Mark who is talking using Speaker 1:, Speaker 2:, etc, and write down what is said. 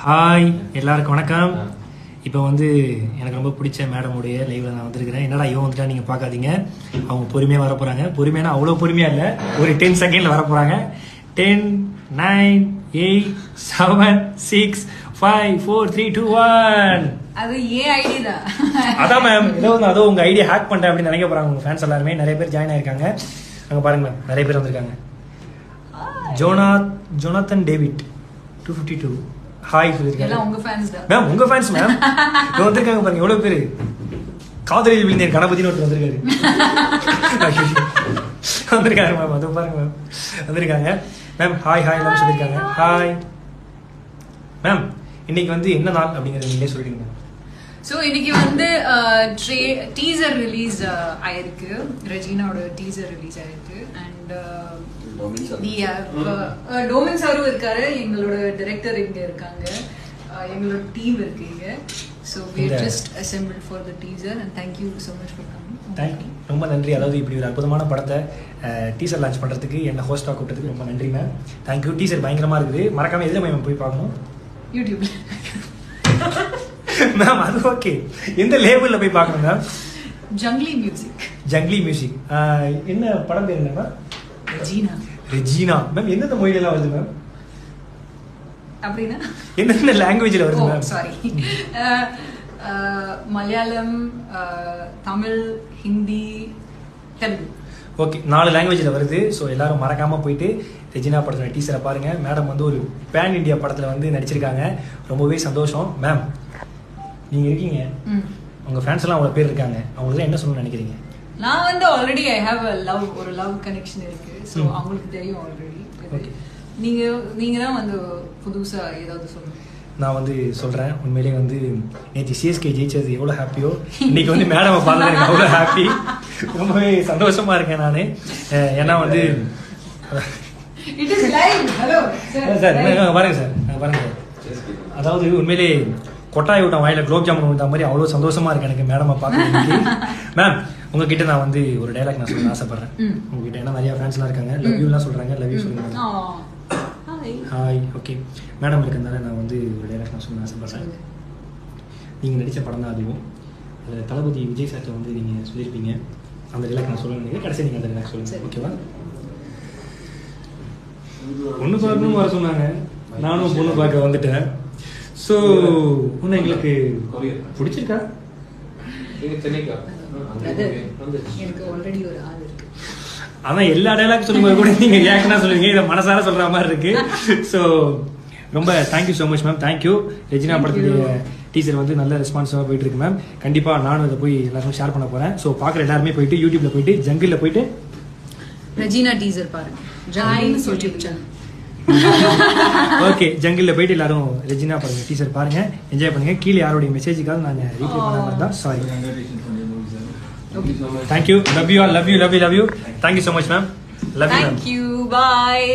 Speaker 1: Hi எல்லாருக்கும் வணக்கம். இப்போ வந்து எனக்கு ரொம்ப பிடிச்ச மேடமுடைய லைவில் நான் வந்திருக்கிறேன். என்னடா இவன் வந்துட்டா நீங்கள் பார்க்காதீங்க, அவங்க பொறுமையாக வர போகிறாங்க. பொறுமையான அவ்வளோ பொறுமையாக இல்லை, ஒரு 10 செகண்டில் வர போகிறாங்க. 10, 9, 8, 7, 6, 5, 4, 3, 2, 1.
Speaker 2: அது ஏன் ஐடி தான்.
Speaker 1: அதான் மேம், அதோ உங்கள் ஐடியா ஹேக் பண்ணிட்டேன் அப்படின்னு நினைக்க போகிறாங்க உங்கள் ஃபேன்ஸ் எல்லாருமே. நிறைய பேர் ஜாயின் ஆயிருக்காங்க. அங்கே பாருங்க மேம், நிறைய பேர் வந்திருக்காங்க. ஜோனாத்தன் டேவிட் 252 ஹாய் சொல்லிருக்காங்க.
Speaker 2: உங்க ஃபேன்ஸ் தான்
Speaker 1: மேம், உங்க ஃபேன்ஸ் மேம். இங்க வந்திருக்காங்க பாருங்க எவ்வளவு பேரு. காதலில் விழுந்தேன் கணபதினு ஒருத்தர் வந்திருக்காரு. வந்திருக்காங்க மேம், அது பாருங்க மேம் வந்திருக்காங்க. மேம் ஹாய் ஹாய் மேம் சொல்லியிருக்காங்க. ஹாய் மேம், இன்னைக்கு வந்து என்ன நாள் அப்படிங்கறது நீங்களே சொல்லிடுங்க.
Speaker 2: ஸோ இன்னைக்கு வந்து டீசர் ரிலீஸ் ஆயிருக்கு. ரெஜினாவோட டீசர் ரிலீஸ் ஆயிருக்கு. அண்ட் டோமின் சாரும் இருக்காரு, எங்களோட டைரக்டர் இங்க இருக்காங்க, எங்களோட டீம் இருக்கு இங்க. So we are just assembled for the teaser and thank you so much for coming.
Speaker 1: Thank you, ரொம்ப நன்றி. அதாவது இப்படி ஒரு அற்புதமான படத்தை டீசர் லான்ச் பண்ணுறதுக்கு என்ன ஹோஸ்டாக கூப்பிட்டதுக்கு ரொம்ப நன்றி மேம். தேங்க்யூ. டீசர் பயங்கரமாக இருக்குது. மறக்காமல் எதில் மேம் போய் பார்க்கணும்?
Speaker 2: யூடியூப்ல
Speaker 1: மேம். அது ஓகே, எந்த லேபிளில் போய் பார்க்கணும் ma'am?
Speaker 2: Junglee music.
Speaker 1: Junglee music. என்ன படம் பேர் என்ன?
Speaker 2: ரெஜினா.
Speaker 1: Regina ma'am. எந்தெந்த மொழியிலாம் வருது மேம்?
Speaker 2: அப்படின்னா
Speaker 1: எந்தெந்த லாங்குவேஜில் வருது ma'am?
Speaker 2: Sorry, Malayalam, Tamil, Hindi, Telugu. Okay,
Speaker 1: 4 லாங்குவேஜில் வருது. ஸோ எல்லாரும் மறக்காமல் போயிட்டு ரெஜினா படத்தோட டீசரை பாருங்கள். மேடம் வந்து ஒரு பேன் இண்டியா படத்தில் வந்து நடிச்சிருக்காங்க. ரொம்பவே சந்தோஷம் மேம். நீங்கள் இருக்கீங்க, உங்கள் ஃபேன்ஸ் எல்லாம் அவ்வளோ பேர் இருக்காங்க, அவங்களுக்கு என்ன சொல்லணும்னு நினைக்கிறீங்க?
Speaker 2: நான் வந்து ஆல்ரெடி ஐ ஹேவ் ஒரு லவ் கனெக்ஷன் இருக்கு. ஸோ அவங்களுக்கு தெரியும் ஆல்ரெடி. நீங்க தான் வந்து புதுசா ஏதாவது சொல்லுங்க.
Speaker 1: நான் வந்து சொல்கிறேன், உண்மையிலேயே வந்து நேற்று சிஎஸ்கே ஜெயிச்சது எவ்வளோ ஹாப்பியோ, இன்னைக்கு வந்து மேடமை பார்த்து எனக்கு அவ்வளோ ஹாப்பி. ரொம்பவே சந்தோஷமாக இருக்கேன் நான். ஏன்னா வந்து சார் பாருங்க சார், பாருங்க சார், அதாவது உண்மையிலே கொட்டாய் விட்ட வாயில குலோப் ஜாமுன் விட்ட மாதிரி அவ்வளோ சந்தோஷமா இருக்கு எனக்கு மேடமை பார்க்க. மேம், உங்ககிட்ட நான் வந்து ஒரு டைலாக் நான் சொல்ல ஆசைப்படுறேன் உங்ககிட்ட. ஏன்னா நிறைய ஃபேன்ஸ்லாம் இருக்காங்க, லவ் யூலாம் சொல்றாங்க. லவ் யூ சொல்லுங்க. ஹாய். ஓகே மேடம் இருக்கிறதுனால நான் வந்து ஒரு டைலாக் நான் சொல்ல ஆசைப்படுறேன். நீங்கள் நடித்த படம் தான் அதுவும். அதில் தளபதி விஜய் சார்ட்ட வந்து நீங்கள் சொல்லியிருப்பீங்க. அந்த டைலாக் நான் சொல்லணும், கடைசி நீங்கள் அந்த டைலாக் சொல்லுங்கள், ஓகேவா? பொண்ணு பார்க்கணும் வர சொன்னாங்க, நானும் பொண்ணு பார்க்க வந்துட்டேன். ஸோ உன்னை எங்களுக்கு பிடிச்சிருக்கா? அதான் எல்லா டைலாக் சொல்லும்போது கூட நீங்க ரியாக்ஷனா சொல்லுவீங்க, இதை மனசார சொல்ற மாதிரி இருக்கு. ஸோ ரொம்ப thank you so much ma'am. Thank you. Regina படத்துடைய டீச்சர் வந்து நல்ல ரெஸ்பான்ஸாக போயிட்டு இருக்கு மேம். கண்டிப்பா நானும் இதை போய் எல்லாருமே ஷேர் பண்ண போறேன். ஸோ பார்க்குற எல்லாருமே போயிட்டு யூடியூப்ல போயிட்டு ஜங்கிள்ல போயிட்டு
Speaker 2: ரெஜினா டீசர் பாருங்க. YouTube channel.
Speaker 1: ஓகே, ஜங்கிள்ல போயிட்டு எல்லாரும் ரெஜினா படம் டீசர் பாருங்க, என்ஜாய் பண்ணுங்க. கீழே யாருடைய மெசேஜுக்காக நான் ரீப்ளை பண்ணாம தான் sorry. Thank you. Love you all. Love you. Thank you so much, ma'am. Love you.
Speaker 2: Thank you. Bye.